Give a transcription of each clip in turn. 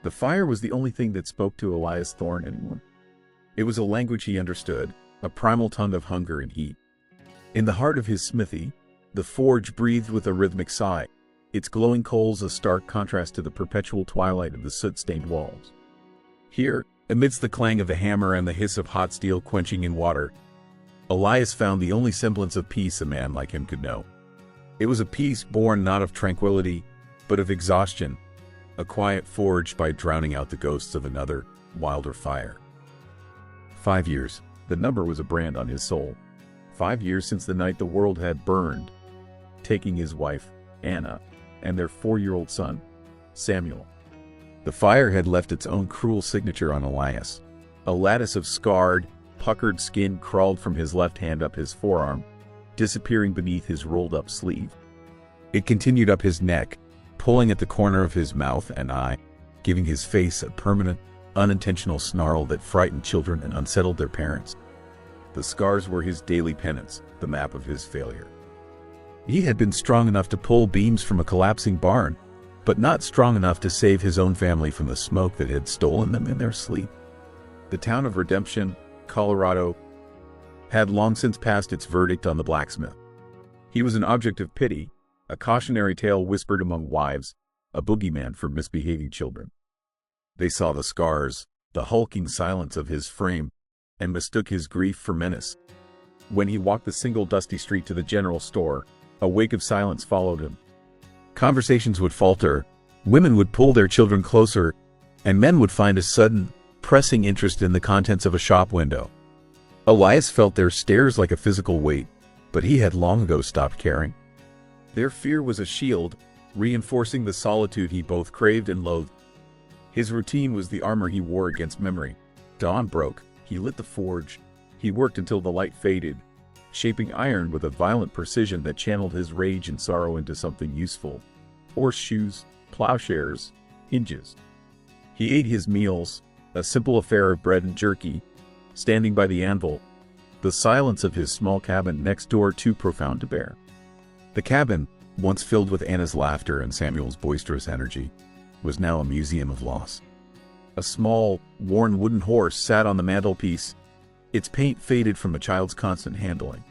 The fire was the only thing that spoke to Elias Thorne anymore. It was a language he understood, a primal tongue of hunger and heat. In the heart of his smithy, the forge breathed with a rhythmic sigh, its glowing coals a stark contrast to the perpetual twilight of the soot-stained walls. Here, amidst the clang of the hammer and the hiss of hot steel quenching in water, Elias found the only semblance of peace a man like him could know. It was a peace born not of tranquility, but of exhaustion, a quiet forged by drowning out the ghosts of another, wilder fire. 5 years, the number was a brand on his soul. 5 years since the night the world had burned, taking his wife, Anna, and their 4-year-old son, Samuel. The fire had left its own cruel signature on Elias. A lattice of scarred, puckered skin crawled from his left hand up his forearm, disappearing beneath his rolled-up sleeve. It continued up his neck, pulling at the corner of his mouth and eye, giving his face a permanent, unintentional snarl that frightened children and unsettled their parents. The scars were his daily penance, the map of his failure. He had been strong enough to pull beams from a collapsing barn, but not strong enough to save his own family from the smoke that had stolen them in their sleep. The town of Redemption, Colorado, had long since passed its verdict on the blacksmith. He was an object of pity, a cautionary tale whispered among wives, a boogeyman for misbehaving children. They saw the scars, the hulking silence of his frame, and mistook his grief for menace. When he walked the single dusty street to the general store, a wake of silence followed him. Conversations would falter, women would pull their children closer, and men would find a sudden, pressing interest in the contents of a shop window. Elias felt their stares like a physical weight, but he had long ago stopped caring. Their fear was a shield, reinforcing the solitude he both craved and loathed. His routine was the armor he wore against memory. Dawn broke, he lit the forge. He worked until the light faded, shaping iron with a violent precision that channeled his rage and sorrow into something useful. Horseshoes, plowshares, hinges. He ate his meals, a simple affair of bread and jerky, standing by the anvil, the silence of his small cabin next door too profound to bear. The cabin, once filled with Anna's laughter and Samuel's boisterous energy, was now a museum of loss. A small, worn wooden horse sat on the mantelpiece, its paint faded from a child's constant handling.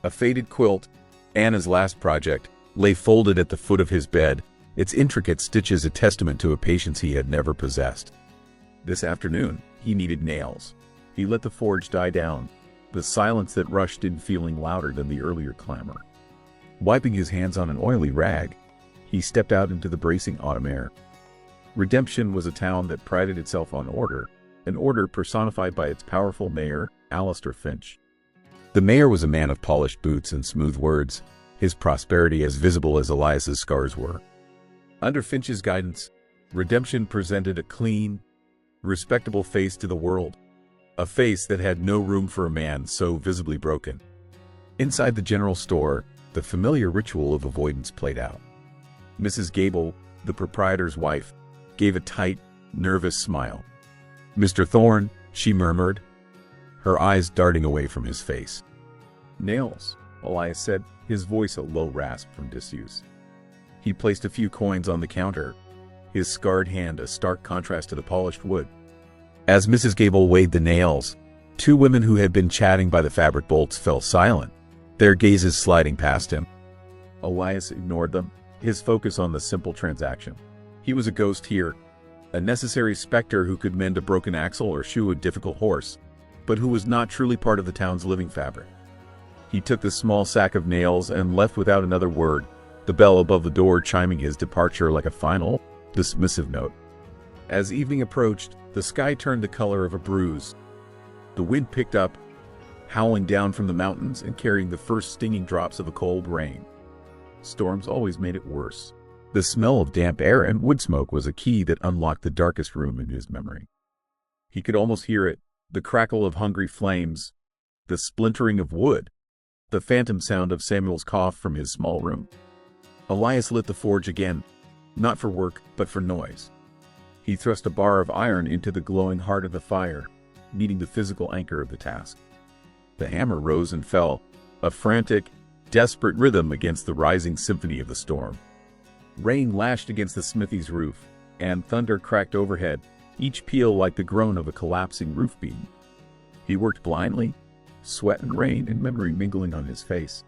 A faded quilt, Anna's last project, lay folded at the foot of his bed, its intricate stitches a testament to a patience he had never possessed. This afternoon, he needed nails. He let the forge die down, the silence that rushed in feeling louder than the earlier clamor. Wiping his hands on an oily rag, he stepped out into the bracing autumn air. Redemption was a town that prided itself on order, an order personified by its powerful mayor, Alistair Finch. The mayor was a man of polished boots and smooth words, his prosperity as visible as Elias's scars were. Under Finch's guidance, Redemption presented a clean, respectable face to the world, a face that had no room for a man so visibly broken. Inside the general store, the familiar ritual of avoidance played out. Mrs. Gable, the proprietor's wife, gave a tight, nervous smile. "Mr. Thorne," she murmured, her eyes darting away from his face. "Nails," Elias said, his voice a low rasp from disuse. He placed a few coins on the counter, his scarred hand a stark contrast to the polished wood. As Mrs. Gable weighed the nails, two women who had been chatting by the fabric bolts fell silent, their gazes sliding past him. Elias ignored them, his focus on the simple transaction. He was a ghost here, a necessary specter who could mend a broken axle or shoe a difficult horse, but who was not truly part of the town's living fabric. He took the small sack of nails and left without another word, the bell above the door chiming his departure like a final, dismissive note. As evening approached, the sky turned the color of a bruise. The wind picked up, howling down from the mountains and carrying the first stinging drops of a cold rain. Storms always made it worse. The smell of damp air and wood smoke was a key that unlocked the darkest room in his memory. He could almost hear it, the crackle of hungry flames, the splintering of wood, the phantom sound of Samuel's cough from his small room. Elias lit the forge again, not for work, but for noise. He thrust a bar of iron into the glowing heart of the fire, needing the physical anchor of the task. The hammer rose and fell, a frantic, desperate rhythm against the rising symphony of the storm. Rain lashed against the smithy's roof, and thunder cracked overhead, each peal like the groan of a collapsing roof beam. He worked blindly, sweat and rain and memory mingling on his face.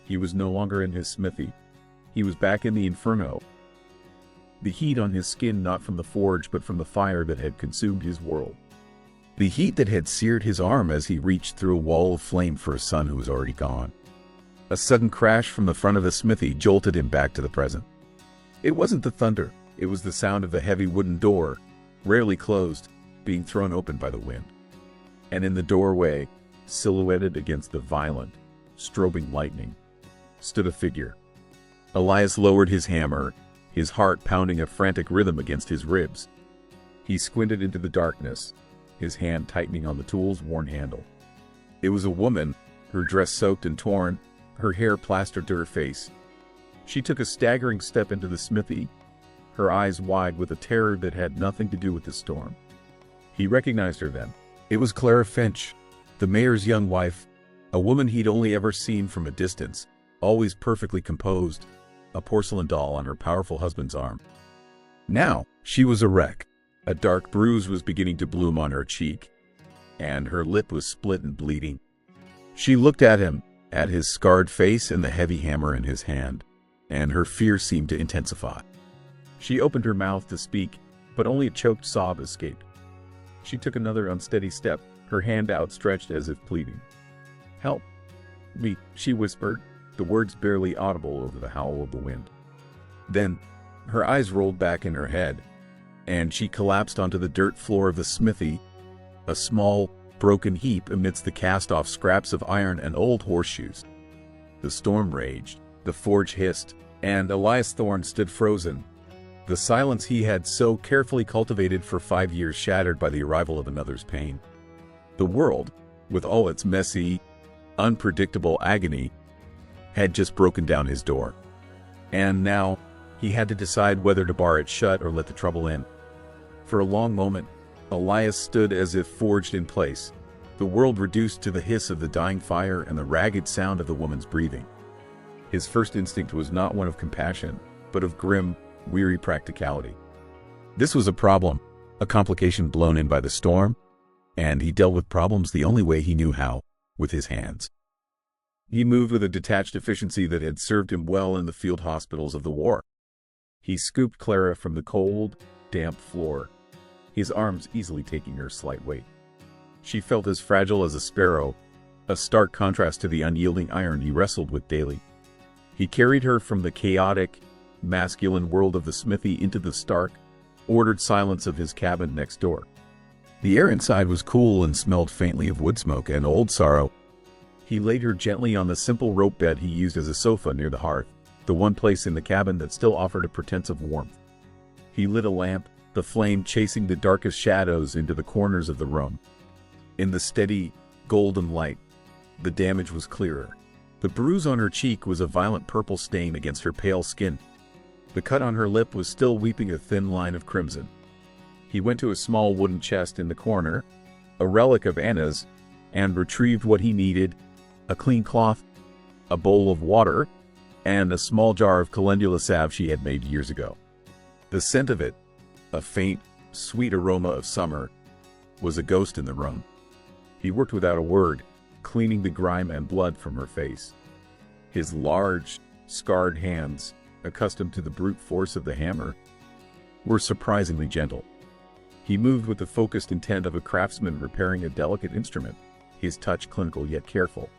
He was no longer in his smithy. He was back in the inferno. The heat on his skin not from the forge but from the fire that had consumed his world. The heat that had seared his arm as he reached through a wall of flame for a son who was already gone. A sudden crash from the front of the smithy jolted him back to the present. It wasn't the thunder, it was the sound of a heavy wooden door, rarely closed, being thrown open by the wind. And in the doorway, silhouetted against the violent, strobing lightning, stood a figure. Elias lowered his hammer, his heart pounding a frantic rhythm against his ribs. He squinted into the darkness, his hand tightening on the tool's worn handle. It was a woman, her dress soaked and torn, her hair plastered to her face. She took a staggering step into the smithy, her eyes wide with a terror that had nothing to do with the storm. He recognized her then. It was Clara Finch, the mayor's young wife, a woman he'd only ever seen from a distance, always perfectly composed, a porcelain doll on her powerful husband's arm. Now, she was a wreck. A dark bruise was beginning to bloom on her cheek, and her lip was split and bleeding. She looked at him, at his scarred face and the heavy hammer in his hand, and her fear seemed to intensify. She opened her mouth to speak, but only a choked sob escaped. She took another unsteady step, her hand outstretched as if pleading. "Help me," she whispered, the words barely audible over the howl of the wind. Then, her eyes rolled back in her head, and she collapsed onto the dirt floor of the smithy, a small, broken heap amidst the cast-off scraps of iron and old horseshoes. The storm raged, the forge hissed, and Elias Thorne stood frozen, the silence he had so carefully cultivated for 5 years shattered by the arrival of another's pain. The world, with all its messy, unpredictable agony, had just broken down his door. And now, he had to decide whether to bar it shut or let the trouble in. For a long moment, Elias stood as if forged in place, the world reduced to the hiss of the dying fire and the ragged sound of the woman's breathing. His first instinct was not one of compassion, but of grim, weary practicality. This was a problem, a complication blown in by the storm, and he dealt with problems the only way he knew how, with his hands. He moved with a detached efficiency that had served him well in the field hospitals of the war. He scooped Clara from the cold, damp floor, his arms easily taking her slight weight. She felt as fragile as a sparrow, a stark contrast to the unyielding iron he wrestled with daily. He carried her from the chaotic, masculine world of the smithy into the stark, ordered silence of his cabin next door. The air inside was cool and smelled faintly of wood smoke and old sorrow. He laid her gently on the simple rope bed he used as a sofa near the hearth, the one place in the cabin that still offered a pretense of warmth. He lit a lamp, the flame chasing the darkest shadows into the corners of the room. In the steady, golden light, the damage was clearer. The bruise on her cheek was a violent purple stain against her pale skin. The cut on her lip was still weeping a thin line of crimson. He went to a small wooden chest in the corner, a relic of Anna's, and retrieved what he needed: a clean cloth, a bowl of water, and a small jar of calendula salve she had made years ago. The scent of it, a faint, sweet aroma of summer, was a ghost in the room. He worked without a word, cleaning the grime and blood from her face. His large, scarred hands, accustomed to the brute force of the hammer, were surprisingly gentle. He moved with the focused intent of a craftsman repairing a delicate instrument, his touch clinical yet careful.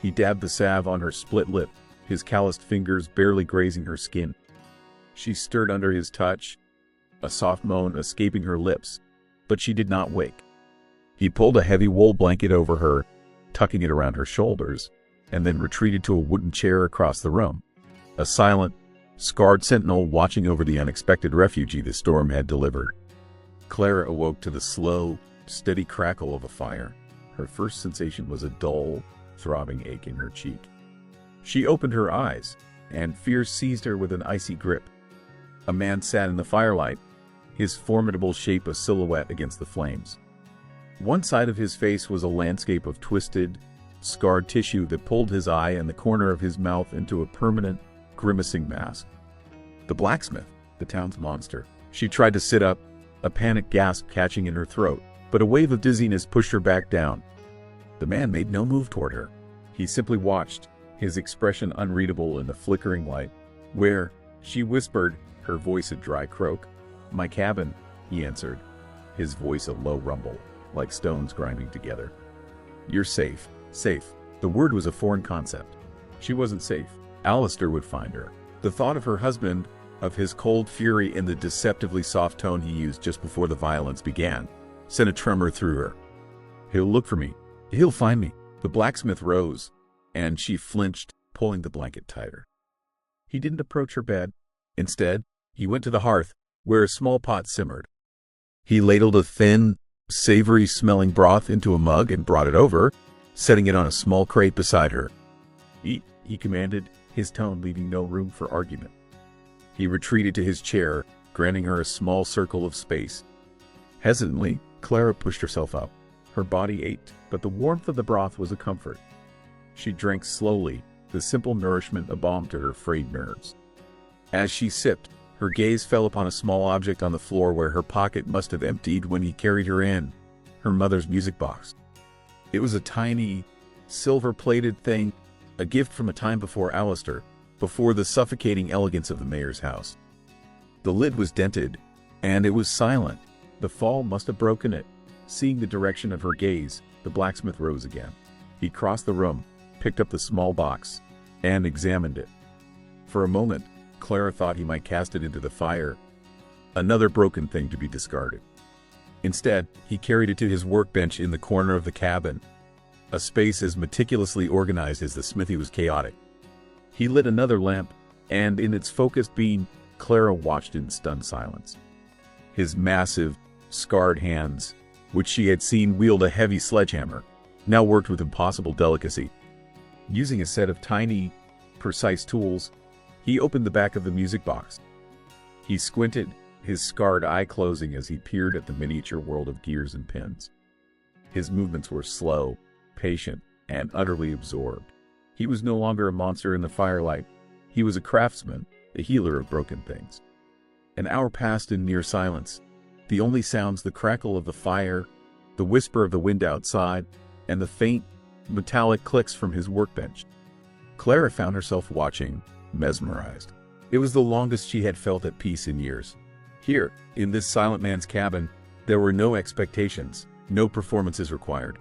He dabbed the salve on her split lip, his calloused fingers barely grazing her skin. She stirred under his touch, a soft moan escaping her lips, but she did not wake. He pulled a heavy wool blanket over her, tucking it around her shoulders, and then retreated to a wooden chair across the room, a silent, scarred sentinel watching over the unexpected refugee the storm had delivered. Clara awoke to the slow, steady crackle of a fire. Her first sensation was a dull, throbbing ache in her cheek. She opened her eyes, and fear seized her with an icy grip. A man sat in the firelight, his formidable shape a silhouette against the flames. One side of his face was a landscape of twisted, scarred tissue that pulled his eye and the corner of his mouth into a permanent, grimacing mask. The blacksmith, the town's monster, She tried to sit up, a panicked gasp catching in her throat, but a wave of dizziness pushed her back down. The man made no move toward her. He simply watched, his expression unreadable in the flickering light. "Where?" she whispered, her voice a dry croak. "My cabin," he answered, his voice a low rumble, like stones grinding together. "You're safe." Safe. The word was a foreign concept. She wasn't safe. Alistair would find her. The thought of her husband, of his cold fury and the deceptively soft tone he used just before the violence began, sent a tremor through her. "He'll look for me. He'll find me." The blacksmith rose, and she flinched, pulling the blanket tighter. He didn't approach her bed. Instead, he went to the hearth, where a small pot simmered. He ladled a thin, savory-smelling broth into a mug and brought it over, setting it on a small crate beside her. "Eat," he commanded, his tone leaving no room for argument. He retreated to his chair, granting her a small circle of space. Hesitantly, Clara pushed herself up. Her body ached, but the warmth of the broth was a comfort. She drank slowly, the simple nourishment a balm to her frayed nerves. As she sipped, her gaze fell upon a small object on the floor where her pocket must have emptied when he carried her in, her mother's music box. It was a tiny, silver-plated thing, a gift from a time before Alistair, before the suffocating elegance of the mayor's house. The lid was dented, and it was silent. The fall must have broken it. Seeing the direction of her gaze, the blacksmith rose again. He crossed the room, picked up the small box, and examined it. For a moment, Clara thought he might cast it into the fire, another broken thing to be discarded. Instead, he carried it to his workbench in the corner of the cabin, a space as meticulously organized as the smithy was chaotic. He lit another lamp, and in its focused beam, Clara watched in stunned silence. His massive, scarred hands, which she had seen wield a heavy sledgehammer, now worked with impossible delicacy. Using a set of tiny, precise tools, he opened the back of the music box. He squinted, his scarred eye closing as he peered at the miniature world of gears and pins. His movements were slow, patient, and utterly absorbed. He was no longer a monster in the firelight. He was a craftsman, a healer of broken things. An hour passed in near silence. The only sounds the crackle of the fire, the whisper of the wind outside, and the faint, metallic clicks from his workbench. Clara found herself watching, mesmerized. It was the longest she had felt at peace in years. Here, in this silent man's cabin, there were no expectations, no performances required.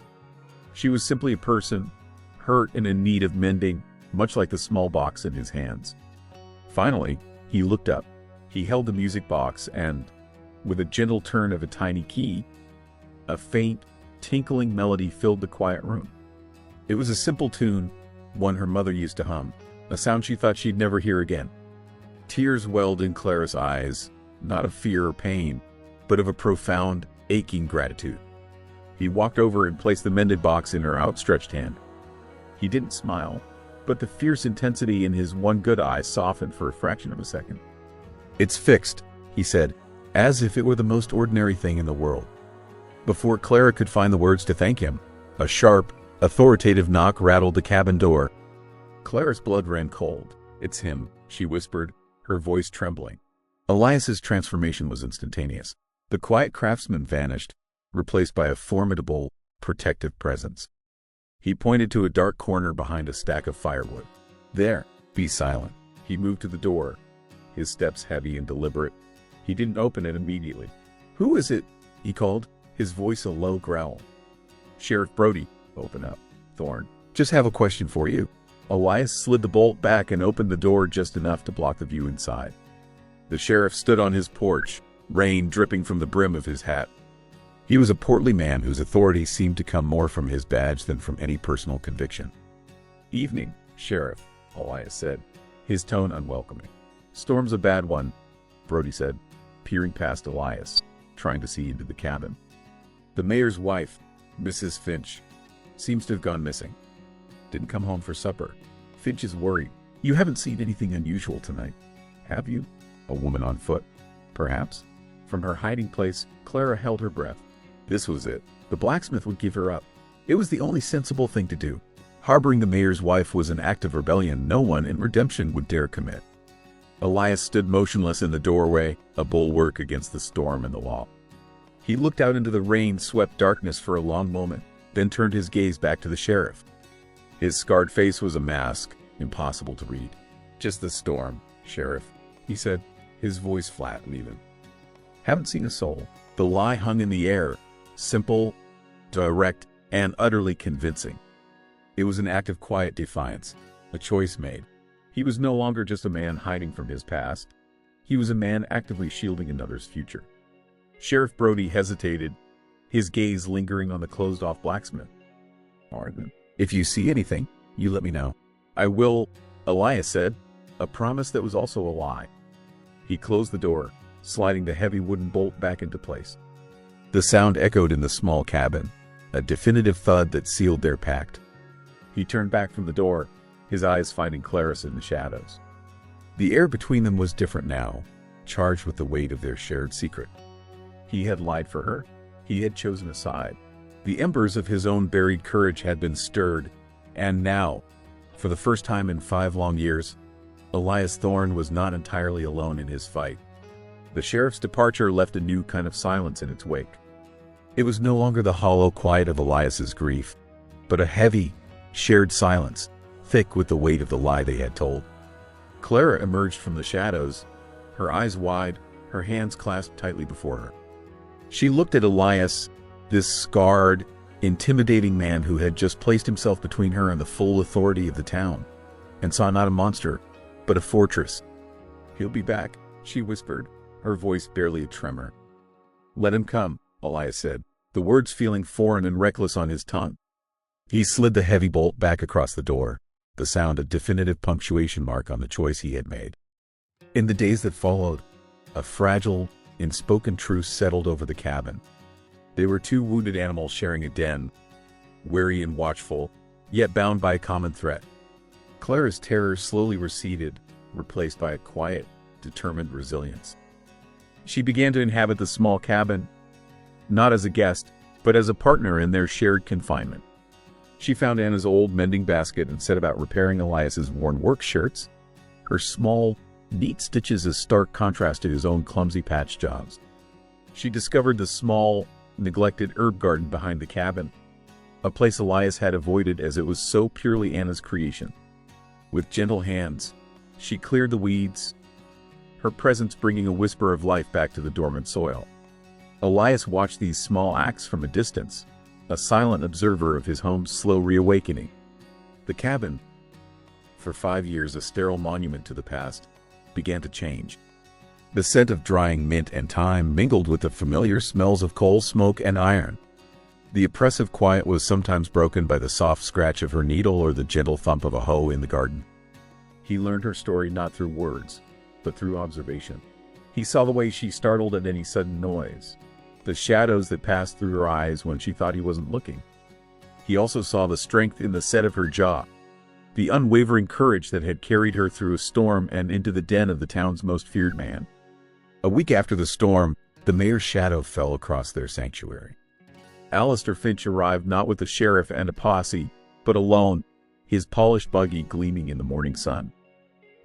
She was simply a person, hurt and in need of mending, much like the small box in his hands. Finally, he looked up. He held the music box and, with a gentle turn of a tiny key, a faint, tinkling melody filled the quiet room. It was a simple tune, one her mother used to hum, a sound she thought she'd never hear again. Tears welled in Clara's eyes, not of fear or pain, but of a profound, aching gratitude. He walked over and placed the mended box in her outstretched hand. He didn't smile, but the fierce intensity in his one good eye softened for a fraction of a second. "It's fixed," he said, as if it were the most ordinary thing in the world. Before Clara could find the words to thank him, a sharp, authoritative knock rattled the cabin door. Clara's blood ran cold. "It's him," she whispered, her voice trembling. Elias's transformation was instantaneous. The quiet craftsman vanished, replaced by a formidable, protective presence. He pointed to a dark corner behind a stack of firewood. "There, be silent." He moved to the door, his steps heavy and deliberate. He didn't open it immediately. "Who is it?" he called, his voice a low growl. "Sheriff Brody." "Open up, Thorne. Just have a question for you." Elias slid the bolt back and opened the door just enough to block the view inside. The sheriff stood on his porch, rain dripping from the brim of his hat. He was a portly man whose authority seemed to come more from his badge than from any personal conviction. "Evening, Sheriff," Elias said, his tone unwelcoming. "Storm's a bad one," Brody said, peering past Elias, trying to see into the cabin. "The mayor's wife, Mrs. Finch, seems to have gone missing. Didn't come home for supper. Finch is worried. You haven't seen anything unusual tonight, have you? A woman on foot, perhaps?" From her hiding place, Clara held her breath. This was it. The blacksmith would give her up. It was the only sensible thing to do. Harboring the mayor's wife was an act of rebellion no one in redemption would dare commit. Elias stood motionless in the doorway, a bulwark against the storm and the law. He looked out into the rain-swept darkness for a long moment, then turned his gaze back to the sheriff. His scarred face was a mask, impossible to read. "Just the storm, Sheriff," he said, his voice flat and even. "Haven't seen a soul." The lie hung in the air, simple, direct, and utterly convincing. It was an act of quiet defiance, a choice made. He was no longer just a man hiding from his past. He was a man actively shielding another's future. Sheriff Brody hesitated, his gaze lingering on the closed-off blacksmith. "Martin, if you see anything, you let me know." "I will," Elias said, a promise that was also a lie. He closed the door, sliding the heavy wooden bolt back into place. The sound echoed in the small cabin, a definitive thud that sealed their pact. He turned back from the door, his eyes finding Clara in the shadows. The air between them was different now, charged with the weight of their shared secret. He had lied for her. He had chosen a side. The embers of his own buried courage had been stirred, and now, for the first time in 5 long years, Elias Thorne was not entirely alone in his fight. The sheriff's departure left a new kind of silence in its wake. It was no longer the hollow quiet of Elias's grief, but a heavy, shared silence, thick with the weight of the lie they had told. Clara emerged from the shadows, her eyes wide, her hands clasped tightly before her. She looked at Elias, this scarred, intimidating man who had just placed himself between her and the full authority of the town, and saw not a monster, but a fortress. "He'll be back," she whispered, her voice barely a tremor. "Let him come," Elias said, the words feeling foreign and reckless on his tongue. He slid the heavy bolt back across the door, the sound a definitive punctuation mark on the choice he had made. In the days that followed, a fragile, unspoken truce settled over the cabin. They were 2 wounded animals sharing a den, wary and watchful, yet bound by a common threat. Clara's terror slowly receded, replaced by a quiet, determined resilience. She began to inhabit the small cabin, not as a guest, but as a partner in their shared confinement. She found Anna's old mending basket and set about repairing Elias's worn work shirts, her small, neat stitches a stark contrast to his own clumsy patch jobs. She discovered the small, neglected herb garden behind the cabin, a place Elias had avoided as it was so purely Anna's creation. With gentle hands, she cleared the weeds, her presence bringing a whisper of life back to the dormant soil. Elias watched these small acts from a distance, a silent observer of his home's slow reawakening. The cabin, for 5 years a sterile monument to the past, began to change. The scent of drying mint and thyme mingled with the familiar smells of coal smoke and iron. The oppressive quiet was sometimes broken by the soft scratch of her needle or the gentle thump of a hoe in the garden. He learned her story not through words, but through observation. He saw the way she startled at any sudden noise, the shadows that passed through her eyes when she thought he wasn't looking. He also saw the strength in the set of her jaw, the unwavering courage that had carried her through a storm and into the den of the town's most feared man. A week after the storm, the mayor's shadow fell across their sanctuary. Alistair Finch arrived not with the sheriff and a posse, but alone, his polished buggy gleaming in the morning sun.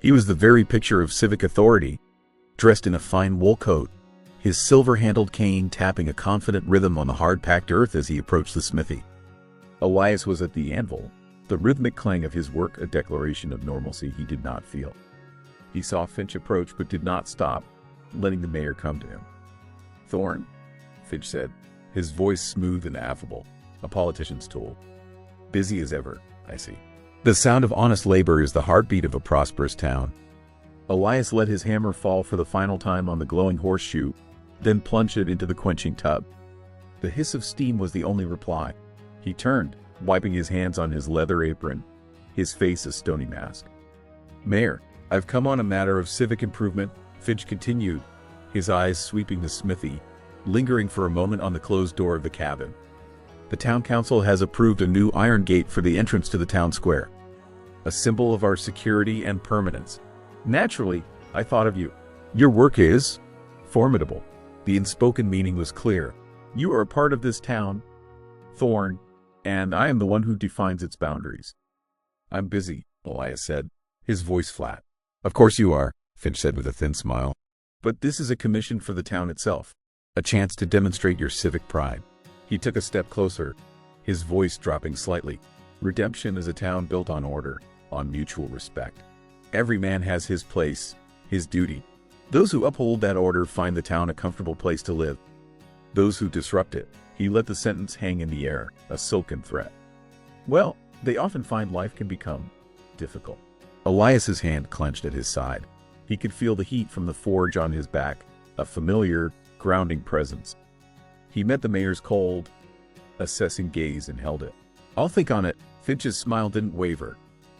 He was the very picture of civic authority, dressed in a fine wool coat, his silver-handled cane tapping a confident rhythm on the hard-packed earth as he approached the smithy. Elias was at the anvil, the rhythmic clang of his work a declaration of normalcy he did not feel. He saw Finch approach but did not stop, letting the mayor come to him. "Thorne," Finch said, his voice smooth and affable, a politician's tool. "Busy as ever, I see." The sound of honest labor is the heartbeat of a prosperous town. Elias let his hammer fall for the final time on the glowing horseshoe, then plunged it into the quenching tub. The hiss of steam was the only reply. He turned, wiping his hands on his leather apron, his face a stony mask. "Mayor, I've come on a matter of civic improvement," Finch continued, his eyes sweeping the smithy, lingering for a moment on the closed door of the cabin. "The town council has approved a new iron gate for the entrance to the town square, a symbol of our security and permanence. Naturally, I thought of you. Your work is formidable." The unspoken meaning was clear. "You are a part of this town, Thorne, and I am the one who defines its boundaries." "I'm busy," Elias said, his voice flat. "Of course you are," Finch said with a thin smile. But this is a commission for the town itself. A chance to demonstrate your civic pride. He took a step closer, his voice dropping slightly. Redemption is a town built on order, on mutual respect. Every man has his place, his duty. Those who uphold that order find the town a comfortable place to live. Those who disrupt it, he let the sentence hang in the air, a silken threat. Well, they often find life can become difficult. Elias's hand clenched at his side. He could feel the heat from the forge on his back, a familiar, grounding presence. He met the mayor's cold, assessing gaze and held it. I'll think on it. Finch's smile didn't waver.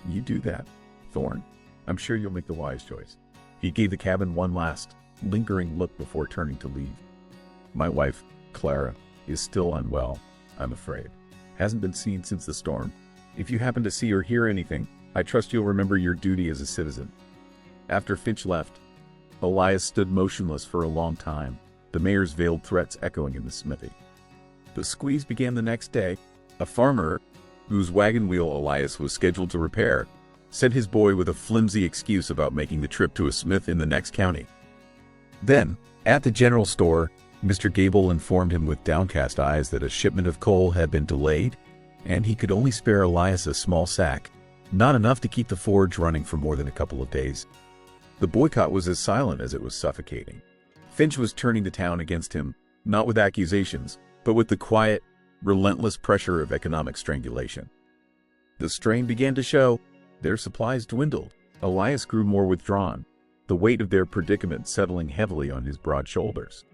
You do that, Thorne. I'm sure you'll make the wise choice. He gave the cabin one last, lingering look before turning to leave. My wife, Clara, is still unwell, I'm afraid. Hasn't been seen since the storm. If you happen to see or hear anything, I trust you'll remember your duty as a citizen. After Finch left, Elias stood motionless for a long time, the mayor's veiled threats echoing in the smithy. The squeeze began the next day. A farmer, whose wagon wheel Elias was scheduled to repair, sent his boy with a flimsy excuse about making the trip to a smith in the next county. Then, at the general store, Mr. Gable informed him with downcast eyes that a shipment of coal had been delayed, and he could only spare Elias a small sack, not enough to keep the forge running for more than a couple of days. The boycott was as silent as it was suffocating. Finch was turning the town against him, not with accusations, but with the quiet, relentless pressure of economic strangulation. The strain began to show. Their supplies dwindled. Elias grew more withdrawn, the weight of their predicament settling heavily on his broad shoulders.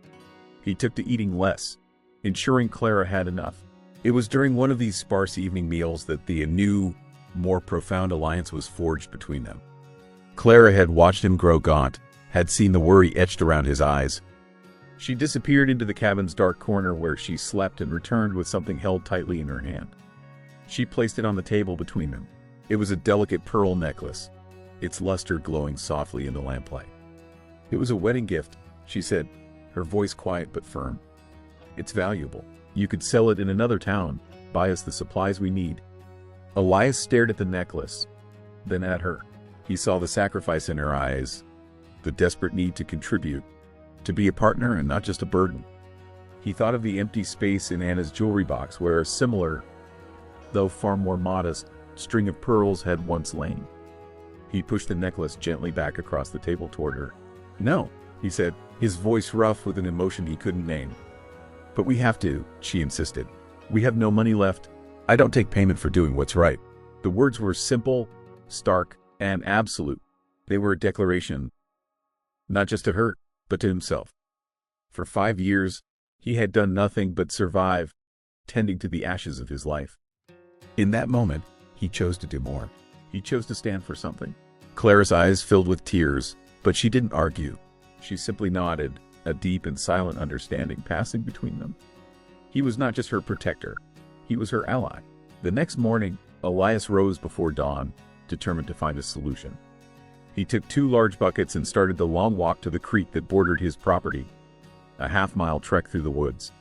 He took to eating less, ensuring Clara had enough. It was during one of these sparse evening meals that the anew, more profound alliance was forged between them. Clara had watched him grow gaunt, had seen the worry etched around his eyes. She disappeared into the cabin's dark corner where she slept and returned with something held tightly in her hand. She placed it on the table between them. It was a delicate pearl necklace, its luster glowing softly in the lamplight. It was a wedding gift, she said, her voice quiet but firm. It's valuable. You could sell it in another town, buy us the supplies we need. Elias stared at the necklace, then at her. He saw the sacrifice in her eyes, the desperate need to contribute, to be a partner and not just a burden. He thought of the empty space in Anna's jewelry box where a similar, though far more modest, string of pearls had once lain. He pushed the necklace gently back across the table toward her. No, he said, his voice rough with an emotion he couldn't name. But we have to, she insisted. We have no money left. I don't take payment for doing what's right. The words were simple, stark, and absolute. They were a declaration, not just to her, but to himself. For 5 years, he had done nothing but survive, tending to the ashes of his life. In that moment, he chose to do more. He chose to stand for something. Clara's eyes filled with tears, but she didn't argue. She simply nodded, a deep and silent understanding passing between them. He was not just her protector. He was her ally. The next morning, Elias rose before dawn, determined to find a solution. He took 2 large buckets and started the long walk to the creek that bordered his property, a half-mile trek through the woods.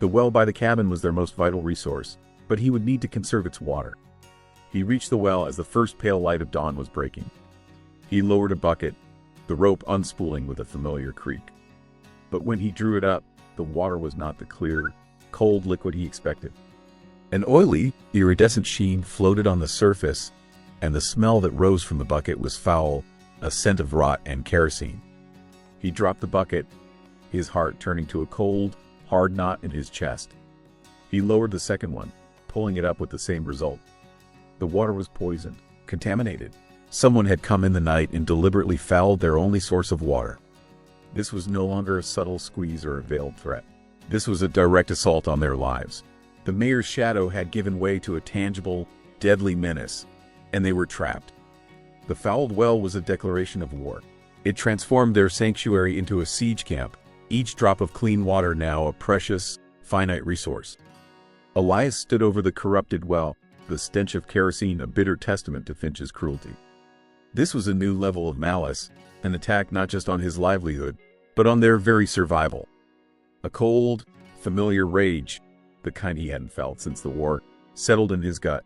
The well by the cabin was their most vital resource, but he would need to conserve its water. He reached the well as the first pale light of dawn was breaking. He lowered a bucket, the rope unspooling with a familiar creak. But when he drew it up, the water was not the clear, cold liquid he expected. An oily, iridescent sheen floated on the surface, and the smell that rose from the bucket was foul, a scent of rot and kerosene. He dropped the bucket, his heart turning to a cold, hard knot in his chest. He lowered the second one, pulling it up with the same result. The water was poisoned, contaminated. Someone had come in the night and deliberately fouled their only source of water. This was no longer a subtle squeeze or a veiled threat. This was a direct assault on their lives. The mayor's shadow had given way to a tangible, deadly menace, and they were trapped. The fouled well was a declaration of war. It transformed their sanctuary into a siege camp, each drop of clean water now a precious, finite resource. Elias stood over the corrupted well, the stench of kerosene a bitter testament to Finch's cruelty. This was a new level of malice, an attack not just on his livelihood, but on their very survival. A cold, familiar rage, the kind he hadn't felt since the war, settled in his gut.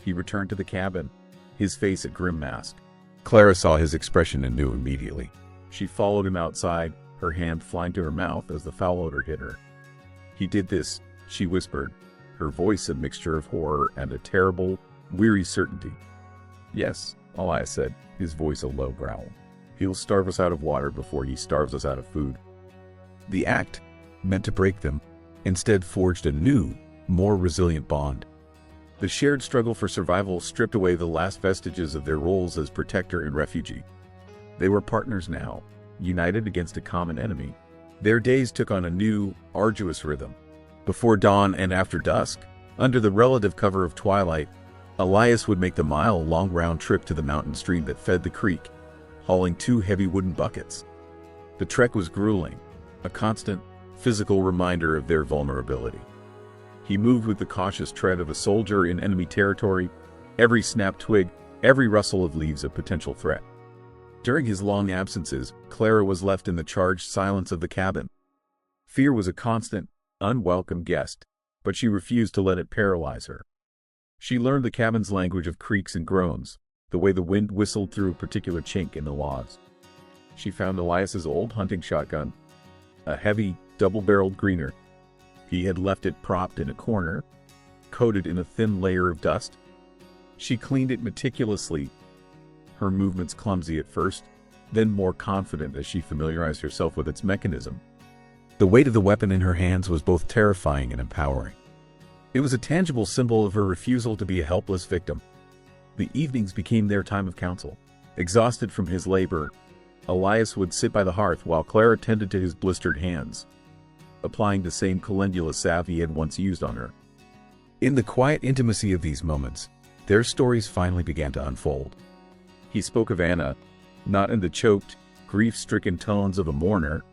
He returned to the cabin, his face a grim mask. Clara saw his expression and knew immediately. She followed him outside, her hand flying to her mouth as the foul odor hit her. "He did this," she whispered, her voice a mixture of horror and a terrible, weary certainty. "Yes," Elias said, his voice a low growl. "He'll starve us out of water before he starves us out of food." The act, meant to break them, instead forged a new, more resilient bond. The shared struggle for survival stripped away the last vestiges of their roles as protector and refugee. They were partners now, united against a common enemy. Their days took on a new, arduous rhythm. Before dawn and after dusk, under the relative cover of twilight, Elias would make the mile-long round trip to the mountain stream that fed the creek, hauling 2 heavy wooden buckets. The trek was grueling, a constant, physical reminder of their vulnerability. He moved with the cautious tread of a soldier in enemy territory, every snapped twig, every rustle of leaves a potential threat. During his long absences, Clara was left in the charged silence of the cabin. Fear was a constant, unwelcome guest, but she refused to let it paralyze her. She learned the cabin's language of creaks and groans, the way the wind whistled through a particular chink in the logs. She found Elias's old hunting shotgun, a heavy, double-barreled greener. He had left it propped in a corner, coated in a thin layer of dust. She cleaned it meticulously, her movements clumsy at first, then more confident as she familiarized herself with its mechanism. The weight of the weapon in her hands was both terrifying and empowering. It was a tangible symbol of her refusal to be a helpless victim. The evenings became their time of counsel. Exhausted from his labor, Elias would sit by the hearth while Clara tended to his blistered hands, applying the same calendula salve he had once used on her. In the quiet intimacy of these moments, their stories finally began to unfold. He spoke of Anna, not in the choked, grief-stricken tones of a mourner,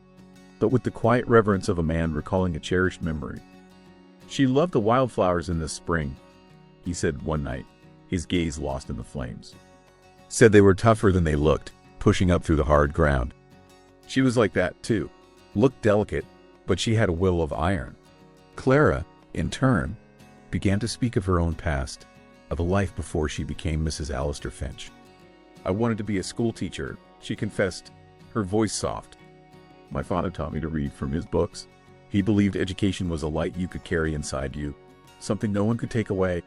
but with the quiet reverence of a man recalling a cherished memory. "She loved the wildflowers in the spring," he said one night, his gaze lost in the flames. "Said they were tougher than they looked, pushing up through the hard ground. She was like that, too. Looked delicate, but she had a will of iron." Clara, in turn, began to speak of her own past, of a life before she became Mrs. Alistair Finch. "I wanted to be a schoolteacher," she confessed, her voice soft. "My father taught me to read from his books. He believed education was a light you could carry inside you, something no one could take away."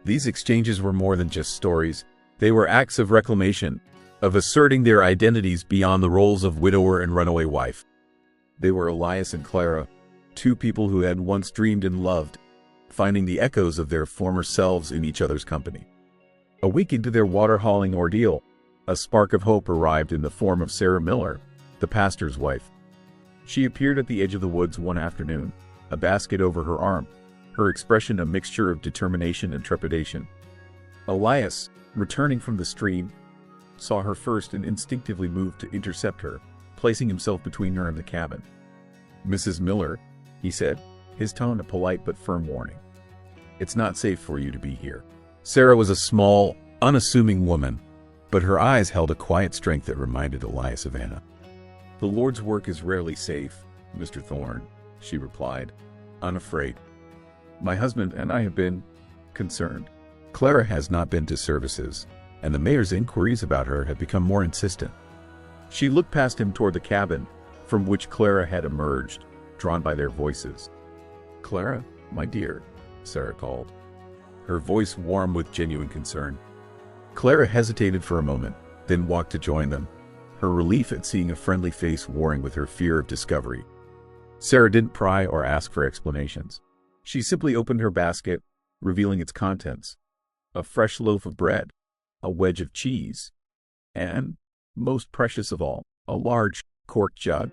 These exchanges were more than just stories. They were acts of reclamation, of asserting their identities beyond the roles of widower and runaway wife. They were Elias and Clara, 2 people who had once dreamed and loved, finding the echoes of their former selves in each other's company. A week into their water-hauling ordeal, a spark of hope arrived in the form of Sarah Miller, the pastor's wife. She appeared at the edge of the woods one afternoon, a basket over her arm, her expression a mixture of determination and trepidation. Elias, returning from the stream, saw her first and instinctively moved to intercept her, placing himself between her and the cabin. "Mrs. Miller," he said, his tone a polite but firm warning. "It's not safe for you to be here." Sarah was a small, unassuming woman, but her eyes held a quiet strength that reminded Elias of Anna. "The Lord's work is rarely safe, Mr. Thorne," she replied, unafraid. "My husband and I have been concerned. Clara has not been to services, and the mayor's inquiries about her have become more insistent." She looked past him toward the cabin, from which Clara had emerged, drawn by their voices. "Clara, my dear," Sarah called, her voice warm with genuine concern. Clara hesitated for a moment, then walked to join them, her relief at seeing a friendly face warring with her fear of discovery. Sarah didn't pry or ask for explanations. She simply opened her basket, revealing its contents: a fresh loaf of bread, a wedge of cheese, and, most precious of all, a large corked jug.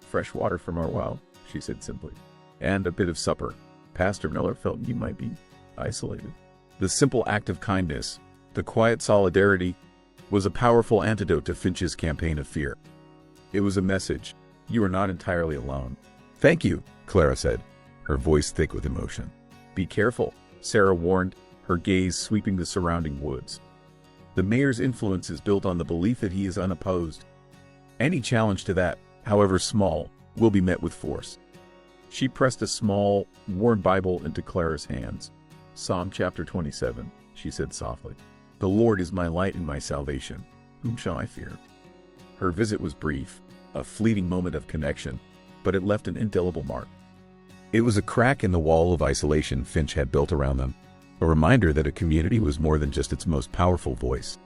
"Fresh water from our well," she said simply, "and a bit of supper. Pastor Miller felt you might be isolated." The simple act of kindness, the quiet solidarity, was a powerful antidote to Finch's campaign of fear. It was a message: you are not entirely alone. "Thank you," Clara said, her voice thick with emotion. "Be careful," Sarah warned, her gaze sweeping the surrounding woods. "The mayor's influence is built on the belief that he is unopposed. Any challenge to that, however small, will be met with force." She pressed a small, worn Bible into Clara's hands. "Psalm chapter 27, she said softly. "The Lord is my light and my salvation. Whom shall I fear? Her visit was brief, a fleeting moment of connection, but it left an indelible mark. It was a crack in the wall of isolation Finch had built around them, a reminder that a community was more than just its most powerful voice.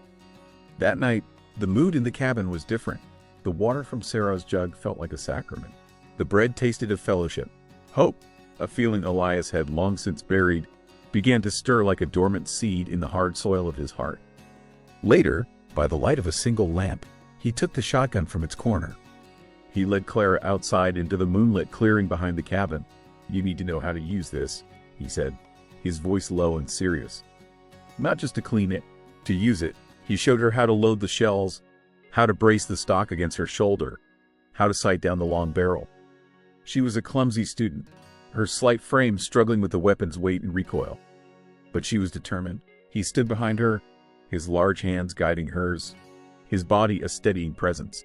That night, the mood in the cabin was different. The water from Sarah's jug felt like a sacrament. The bread tasted of fellowship. Hope, a feeling Elias had long since buried, began to stir like a dormant seed in the hard soil of his heart. Later, by the light of a single lamp, he took the shotgun from its corner. He led Clara outside into the moonlit clearing behind the cabin. "You need to know how to use this," he said, his voice low and serious. Not just to clean it, to use it. He showed her how to load the shells, how to brace the stock against her shoulder, how to sight down the long barrel. She was a clumsy student, her slight frame struggling with the weapon's weight and recoil. But she was determined. He stood behind her, his large hands guiding hers, his body a steadying presence.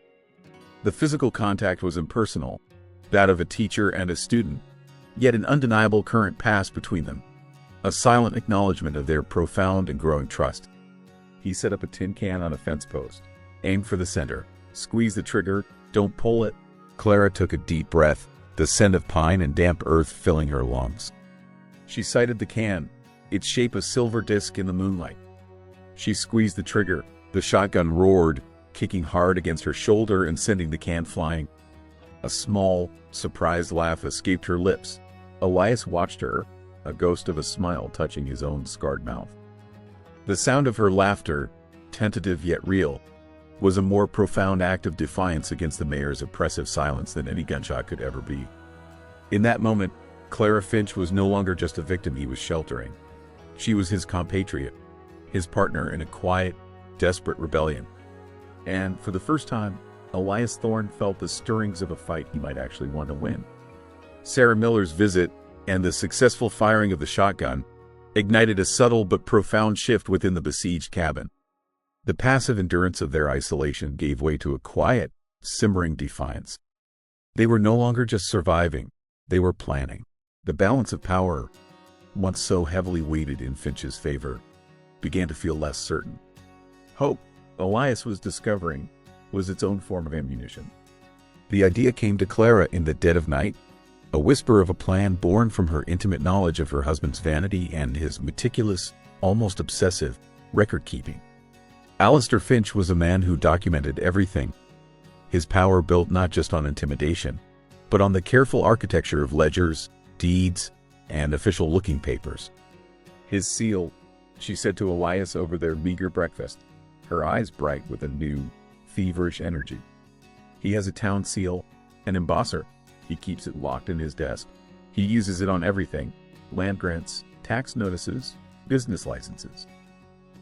The physical contact was impersonal, that of a teacher and a student, yet an undeniable current passed between them, a silent acknowledgement of their profound and growing trust. He set up a tin can on a fence post, aimed for the center, squeezed the trigger, "Don't pull it." Clara took a deep breath, the scent of pine and damp earth filling her lungs. She sighted the can, its shape a silver disc in the moonlight. She squeezed the trigger. The shotgun roared, kicking hard against her shoulder and sending the can flying. A small, surprised laugh escaped her lips. Elias watched her, a ghost of a smile touching his own scarred mouth. The sound of her laughter, tentative yet real, was a more profound act of defiance against the mayor's oppressive silence than any gunshot could ever be. In that moment, Clara Finch was no longer just a victim he was sheltering. She was his compatriot, his partner in a quiet, desperate rebellion. And for the first time, Elias Thorne felt the stirrings of a fight he might actually want to win. Sarah Miller's visit and the successful firing of the shotgun ignited a subtle but profound shift within the besieged cabin. The passive endurance of their isolation gave way to a quiet, simmering defiance. They were no longer just surviving, they were planning. The balance of power, once so heavily weighted in Finch's favor, began to feel less certain. Hope, Elias was discovering, was its own form of ammunition. The idea came to Clara in the dead of night, a whisper of a plan born from her intimate knowledge of her husband's vanity and his meticulous, almost obsessive, record-keeping. Alistair Finch was a man who documented everything. His power built not just on intimidation, but on the careful architecture of ledgers, deeds, and official-looking papers. "His seal," she said to Elias over their meager breakfast, her eyes bright with a new, feverish energy. "He has a town seal, an embosser. He keeps it locked in his desk. He uses it on everything: land grants, tax notices, business licenses.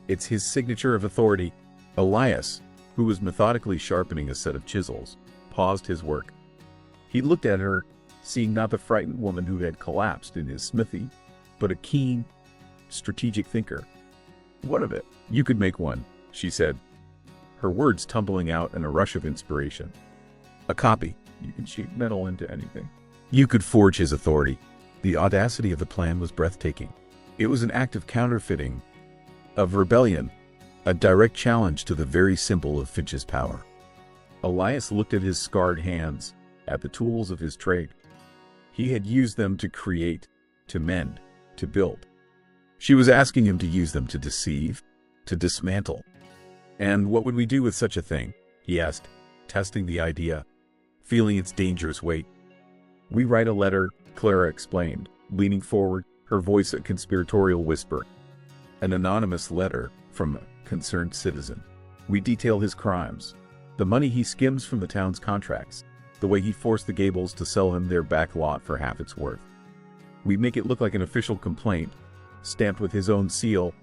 It's his signature of authority." Elias, who was methodically sharpening a set of chisels, paused his work. He looked at her, seeing not the frightened woman who had collapsed in his smithy, but a keen, strategic thinker. "What of it? You could make one," she said, her words tumbling out in a rush of inspiration. "A copy. You can shape metal into anything. You could forge his authority." The audacity of the plan was breathtaking. It was an act of counterfeiting, of rebellion, a direct challenge to the very symbol of Finch's power. Elias looked at his scarred hands, at the tools of his trade. He had used them to create, to mend, to build. She was asking him to use them to deceive, to dismantle. "And what would we do with such a thing?" he asked, testing the idea, feeling its dangerous weight. "We write a letter," Clara explained, leaning forward, her voice a conspiratorial whisper. "An anonymous letter from a concerned citizen. We detail his crimes, the money he skims from the town's contracts, the way he forced the Gables to sell him their back lot for half its worth. We make it look like an official complaint, stamped with his own seal,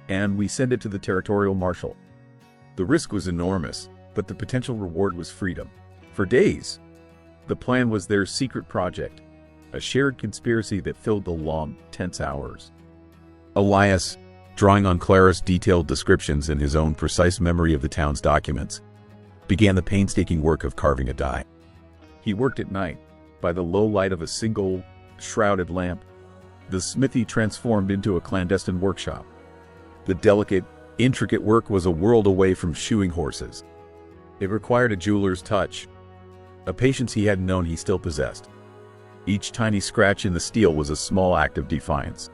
and we send it to the territorial marshal." The risk was enormous, but the potential reward was freedom. For days, the plan was their secret project, a shared conspiracy that filled the long, tense hours. Elias, drawing on Clara's detailed descriptions and his own precise memory of the town's documents, began the painstaking work of carving a die. He worked at night, by the low light of a single, shrouded lamp. The smithy transformed into a clandestine workshop. The delicate, intricate work was a world away from shoeing horses. It required a jeweler's touch, a patience he hadn't known he still possessed. Each tiny scratch in the steel was a small act of defiance.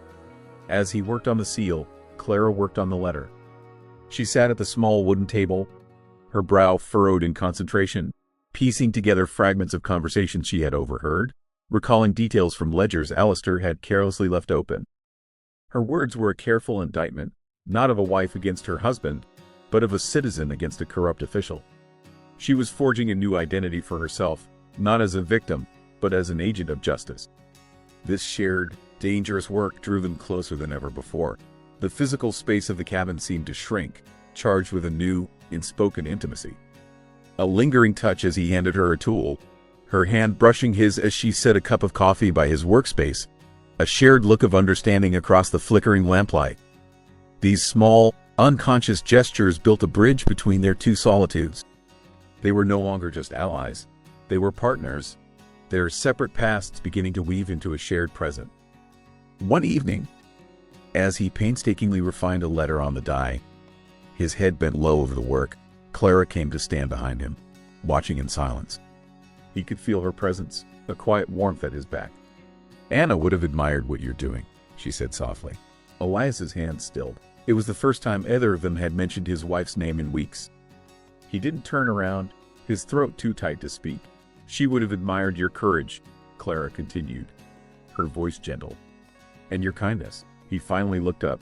As he worked on the seal, Clara worked on the letter. She sat at the small wooden table, her brow furrowed in concentration, piecing together fragments of conversations she had overheard, recalling details from ledgers Alistair had carelessly left open. Her words were a careful indictment, not of a wife against her husband, but of a citizen against a corrupt official. She was forging a new identity for herself, not as a victim, but as an agent of justice. This shared, dangerous work drew them closer than ever before. The physical space of the cabin seemed to shrink, charged with a new, unspoken intimacy. A lingering touch as he handed her a tool, her hand brushing his as she set a cup of coffee by his workspace, a shared look of understanding across the flickering lamplight. These small, unconscious gestures built a bridge between their two solitudes. They were no longer just allies, they were partners, their separate pasts beginning to weave into a shared present. One evening, as he painstakingly refined a letter on the die, his head bent low over the work, Clara came to stand behind him, watching in silence. He could feel her presence, a quiet warmth at his back. "Anna would have admired what you're doing," she said softly. Elias's hand stilled. It was the first time either of them had mentioned his wife's name in weeks. He didn't turn around, his throat too tight to speak. "She would have admired your courage," Clara continued, her voice gentle. "And your kindness." He finally looked up,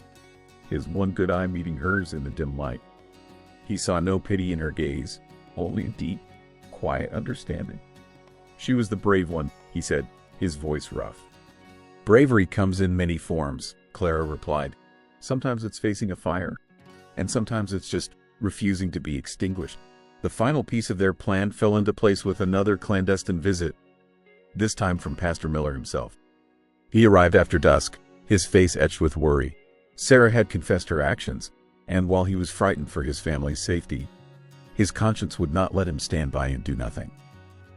his one good eye meeting hers in the dim light. He saw no pity in her gaze, only a deep, quiet understanding. "She was the brave one," he said, his voice rough. "Bravery comes in many forms," Clara replied. "Sometimes it's facing a fire, and sometimes it's just refusing to be extinguished." The final piece of their plan fell into place with another clandestine visit, this time from Pastor Miller himself. He arrived after dusk, his face etched with worry. Sarah had confessed her actions, and while he was frightened for his family's safety, his conscience would not let him stand by and do nothing.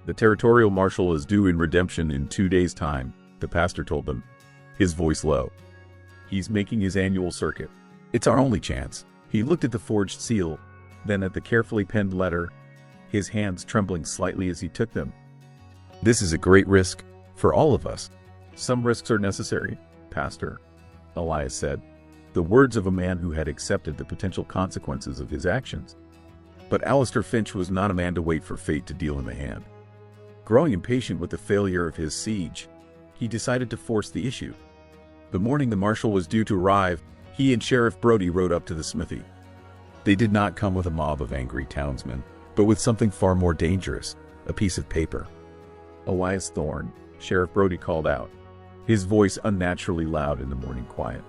"The territorial marshal is due in redemption in 2 days' time," the pastor told them, his voice low. "He's making his annual circuit. It's our only chance." He looked at the forged seal, then at the carefully penned letter, his hands trembling slightly as he took them. "This is a great risk, for all of us." "Some risks are necessary, Pastor," Elias said, the words of a man who had accepted the potential consequences of his actions. But Alistair Finch was not a man to wait for fate to deal him a hand. Growing impatient with the failure of his siege, he decided to force the issue. The morning the marshal was due to arrive, he and Sheriff Brody rode up to the smithy. They did not come with a mob of angry townsmen, but with something far more dangerous, a piece of paper. "Elias Thorne," Sheriff Brody called out, his voice unnaturally loud in the morning quiet.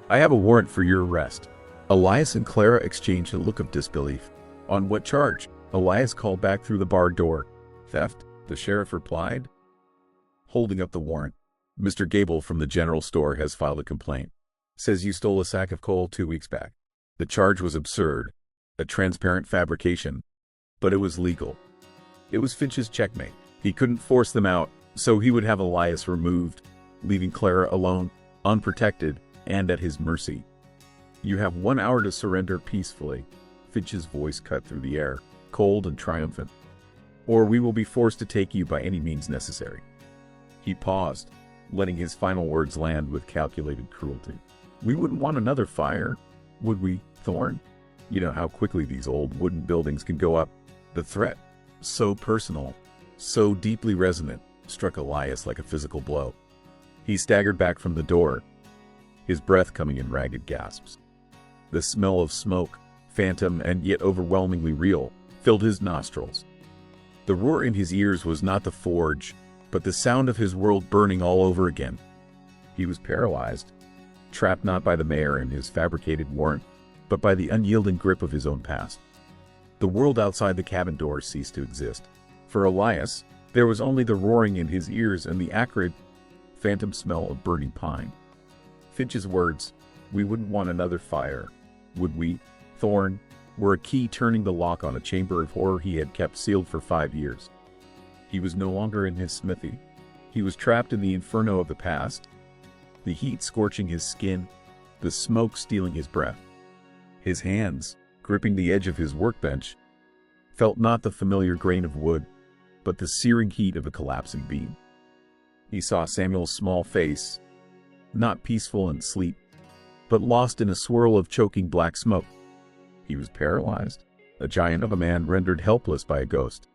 "I have a warrant for your arrest." Elias and Clara exchanged a look of disbelief. "On what charge?" Elias called back through the barred door. "Theft," the sheriff replied, holding up the warrant. "Mr. Gable from the general store has filed a complaint. Says you stole a sack of coal 2 weeks back." The charge was absurd, a transparent fabrication, but it was legal. It was Finch's checkmate. He couldn't force them out, so he would have Elias removed, leaving Clara alone, unprotected, and at his mercy. "You have 1 hour to surrender peacefully," Finch's voice cut through the air, cold and triumphant. "Or we will be forced to take you by any means necessary." He paused, letting his final words land with calculated cruelty. "We wouldn't want another fire, would we, Thorne? You know how quickly these old wooden buildings can go up." The threat, so personal, so deeply resonant, struck Elias like a physical blow. He staggered back from the door, his breath coming in ragged gasps. The smell of smoke, phantom and yet overwhelmingly real, filled his nostrils. The roar in his ears was not the forge, but the sound of his world burning all over again. He was paralyzed, trapped not by the mayor and his fabricated warrant, but by the unyielding grip of his own past. The world outside the cabin door ceased to exist. For Elias, there was only the roaring in his ears and the acrid, phantom smell of burning pine. Finch's words, "We wouldn't want another fire, would we, Thorne?" were a key turning the lock on a chamber of horror he had kept sealed for 5 years. He was no longer in his smithy. He was trapped in the inferno of the past, the heat scorching his skin, the smoke stealing his breath. His hands, gripping the edge of his workbench, felt not the familiar grain of wood, but the searing heat of a collapsing beam. He saw Samuel's small face, not peaceful in sleep, but lost in a swirl of choking black smoke. He was paralyzed, a giant of a man rendered helpless by a ghost.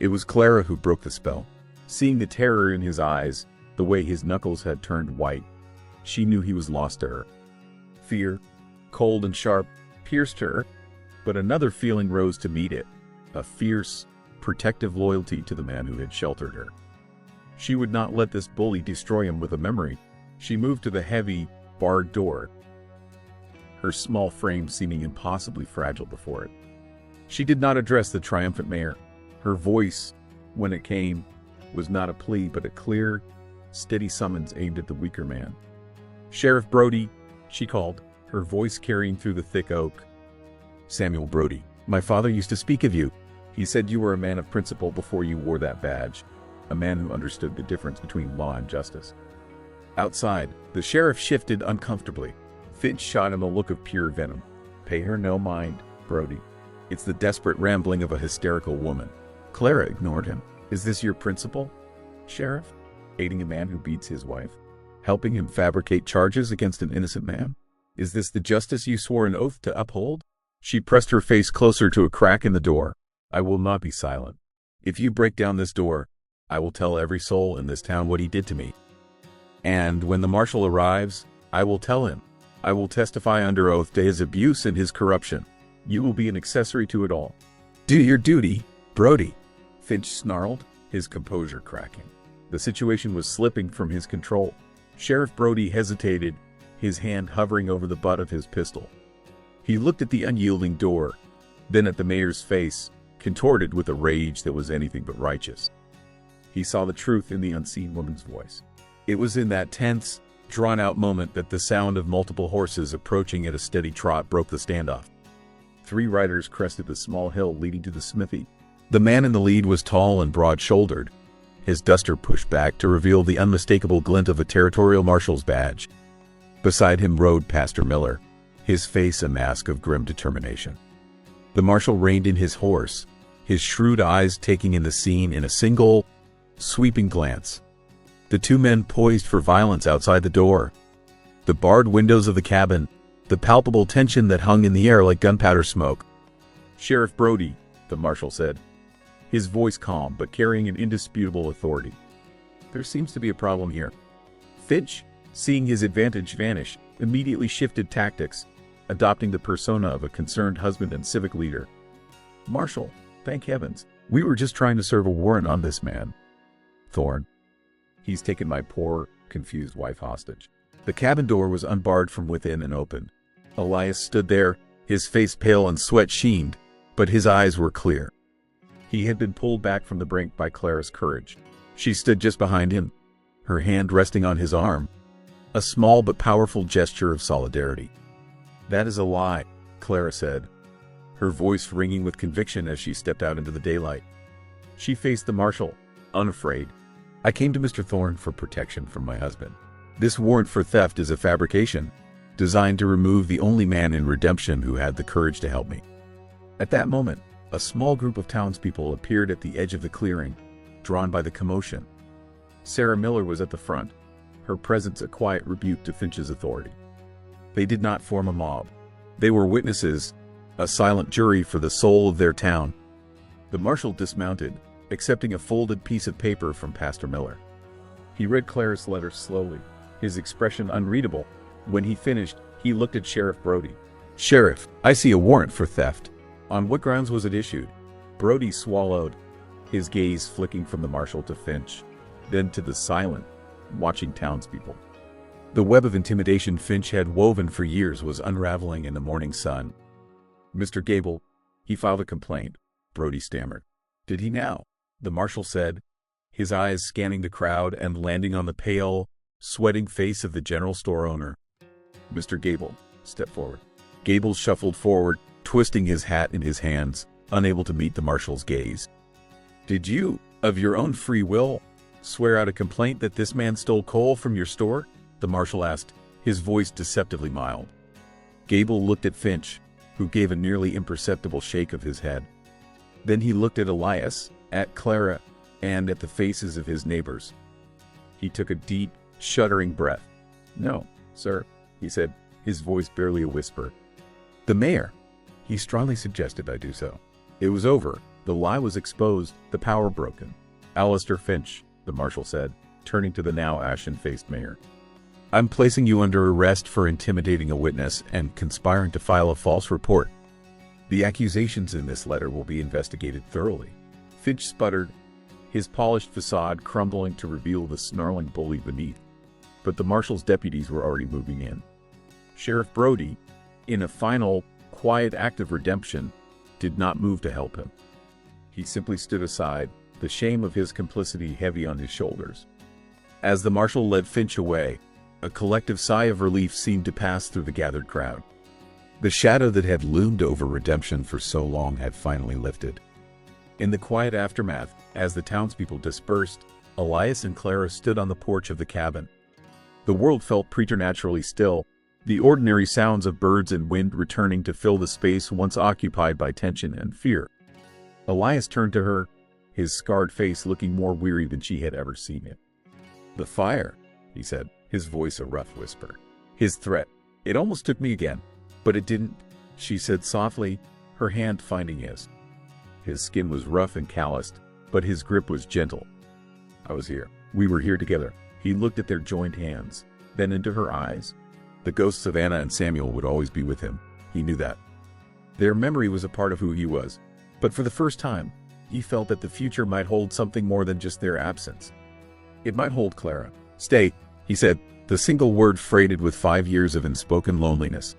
It was Clara who broke the spell. Seeing the terror in his eyes, the way his knuckles had turned white, she knew he was lost to her. Fear, cold and sharp, pierced her, but another feeling rose to meet it, a fierce, protective loyalty to the man who had sheltered her. She would not let this bully destroy him with a memory. She moved to the heavy, barred door, her small frame seeming impossibly fragile before it. She did not address the triumphant mayor. Her voice, when it came, was not a plea but a clear, steady summons aimed at the weaker man. "Sheriff Brody," she called, her voice carrying through the thick oak. "Samuel Brody, my father used to speak of you. He said you were a man of principle before you wore that badge, a man who understood the difference between law and justice." Outside, the sheriff shifted uncomfortably. Finch shot him a look of pure venom. "Pay her no mind, Brody. It's the desperate rambling of a hysterical woman." Clara ignored him. "Is this your principle, Sheriff? Aiding a man who beats his wife? Helping him fabricate charges against an innocent man? Is this the justice you swore an oath to uphold?" She pressed her face closer to a crack in the door. "I will not be silent. If you break down this door, I will tell every soul in this town what he did to me. And when the marshal arrives, I will tell him. I will testify under oath to his abuse and his corruption. You will be an accessory to it all. Do your duty, Brody," Finch snarled, his composure cracking. The situation was slipping from his control. Sheriff Brody hesitated, his hand hovering over the butt of his pistol. He looked at the unyielding door, then at the mayor's face, contorted with a rage that was anything but righteous. He saw the truth in the unseen woman's voice. It was in that tense, drawn-out moment that the sound of multiple horses approaching at a steady trot broke the standoff. 3 riders crested the small hill leading to the smithy. The man in the lead was tall and broad-shouldered, his duster pushed back to reveal the unmistakable glint of a territorial marshal's badge. Beside him rode Pastor Miller, his face a mask of grim determination. The marshal reined in his horse, his shrewd eyes taking in the scene in a single, sweeping glance. The 2 men poised for violence outside the door. The barred windows of the cabin, the palpable tension that hung in the air like gunpowder smoke. "Sheriff Brody," the marshal said, his voice calm but carrying an indisputable authority. "There seems to be a problem here." Finch, seeing his advantage vanish, immediately shifted tactics, adopting the persona of a concerned husband and civic leader. "Marshal, thank heavens, we were just trying to serve a warrant on this man, Thorne. He's taken my poor, confused wife hostage." The cabin door was unbarred from within and opened. Elias stood there, his face pale and sweat sheened, but his eyes were clear. He had been pulled back from the brink by Clara's courage. She stood just behind him, her hand resting on his arm, a small but powerful gesture of solidarity. "That is a lie," Clara said, her voice ringing with conviction as she stepped out into the daylight. She faced the marshal, unafraid. "I came to Mr. Thorne for protection from my husband. This warrant for theft is a fabrication, designed to remove the only man in redemption who had the courage to help me." At that moment, a small group of townspeople appeared at the edge of the clearing, drawn by the commotion. Sarah Miller was at the front, her presence a quiet rebuke to Finch's authority. They did not form a mob. They were witnesses, a silent jury for the soul of their town. The marshal dismounted, accepting a folded piece of paper from Pastor Miller. He read Clara's letter slowly, his expression unreadable. When he finished, he looked at Sheriff Brody. "Sheriff, I see a warrant for theft. On what grounds was it issued?" Brody swallowed, his gaze flicking from the marshal to Finch, then to the silent, watching townspeople. The web of intimidation Finch had woven for years was unraveling in the morning sun. "Mr. Gable, he filed a complaint," Brody stammered. "Did he now?" the marshal said, his eyes scanning the crowd and landing on the pale, sweating face of the general store owner. "Mr. Gable, step forward." Gable shuffled forward, twisting his hat in his hands, unable to meet the marshal's gaze. "Did you, of your own free will, swear out a complaint that this man stole coal from your store?" the marshal asked, his voice deceptively mild. Gable looked at Finch, who gave a nearly imperceptible shake of his head. Then he looked at Elias, at Clara, and at the faces of his neighbors. He took a deep, shuddering breath. "No, sir," he said, his voice barely a whisper. "The mayor. He strongly suggested I do so." It was over. The lie was exposed, the power broken. "Alistair Finch," the marshal said, turning to the now ashen-faced mayor. "I'm placing you under arrest for intimidating a witness and conspiring to file a false report. The accusations in this letter will be investigated thoroughly." Finch sputtered, his polished facade crumbling to reveal the snarling bully beneath. But the marshal's deputies were already moving in. Sheriff Brody, in a final, quiet act of redemption, did not move to help him. He simply stood aside, the shame of his complicity heavy on his shoulders. As the marshal led Finch away, a collective sigh of relief seemed to pass through the gathered crowd. The shadow that had loomed over redemption for so long had finally lifted. In the quiet aftermath, as the townspeople dispersed, Elias and Clara stood on the porch of the cabin. The world felt preternaturally still, the ordinary sounds of birds and wind returning to fill the space once occupied by tension and fear. Elias turned to her, his scarred face looking more weary than she had ever seen it. "The fire," he said, his voice a rough whisper. "His threat. It almost took me again, but it didn't," she said softly, her hand finding his. His skin was rough and calloused, but his grip was gentle. "I was here. We were here together." He looked at their joined hands, then into her eyes. The ghosts of Anna and Samuel would always be with him. He knew that. Their memory was a part of who he was, but for the first time, he felt that the future might hold something more than just their absence. It might hold Clara. "Stay," he said, the single word freighted with 5 years of unspoken loneliness.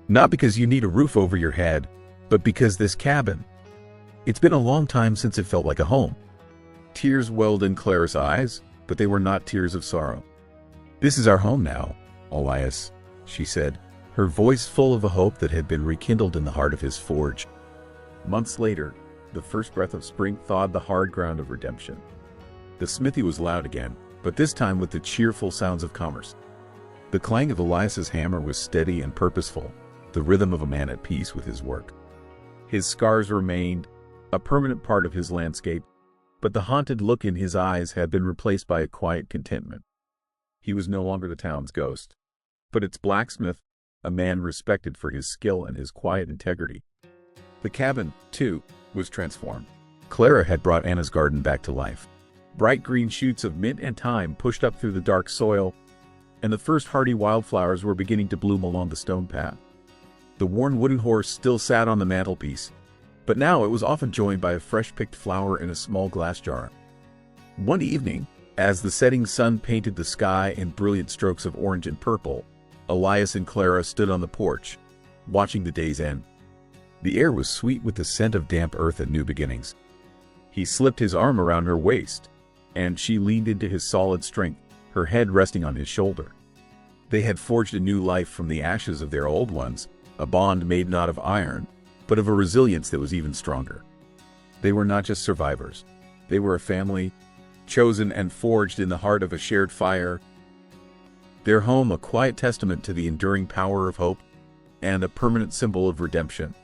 "Not because you need a roof over your head, but because this cabin. It's been a long time since it felt like a home." Tears welled in Clara's eyes, but they were not tears of sorrow. "This is our home now, Elias," she said, her voice full of a hope that had been rekindled in the heart of his forge. Months later, the first breath of spring thawed the hard ground of redemption. The smithy was loud again, but this time with the cheerful sounds of commerce. The clang of Elias's hammer was steady and purposeful, the rhythm of a man at peace with his work. His scars remained, a permanent part of his landscape, but the haunted look in his eyes had been replaced by a quiet contentment. He was no longer the town's ghost, but its blacksmith, a man respected for his skill and his quiet integrity. The cabin, too, was transformed. Clara had brought Anna's garden back to life. Bright green shoots of mint and thyme pushed up through the dark soil, and the first hardy wildflowers were beginning to bloom along the stone path. The worn wooden horse still sat on the mantelpiece, but now it was often joined by a fresh-picked flower in a small glass jar. One evening, as the setting sun painted the sky in brilliant strokes of orange and purple, Elias and Clara stood on the porch, watching the day's end. The air was sweet with the scent of damp earth and new beginnings. He slipped his arm around her waist, and she leaned into his solid strength, her head resting on his shoulder. They had forged a new life from the ashes of their old ones, a bond made not of iron, but of a resilience that was even stronger. They were not just survivors. They were a family, chosen and forged in the heart of a shared fire. Their home a quiet testament to the enduring power of hope, and a permanent symbol of redemption.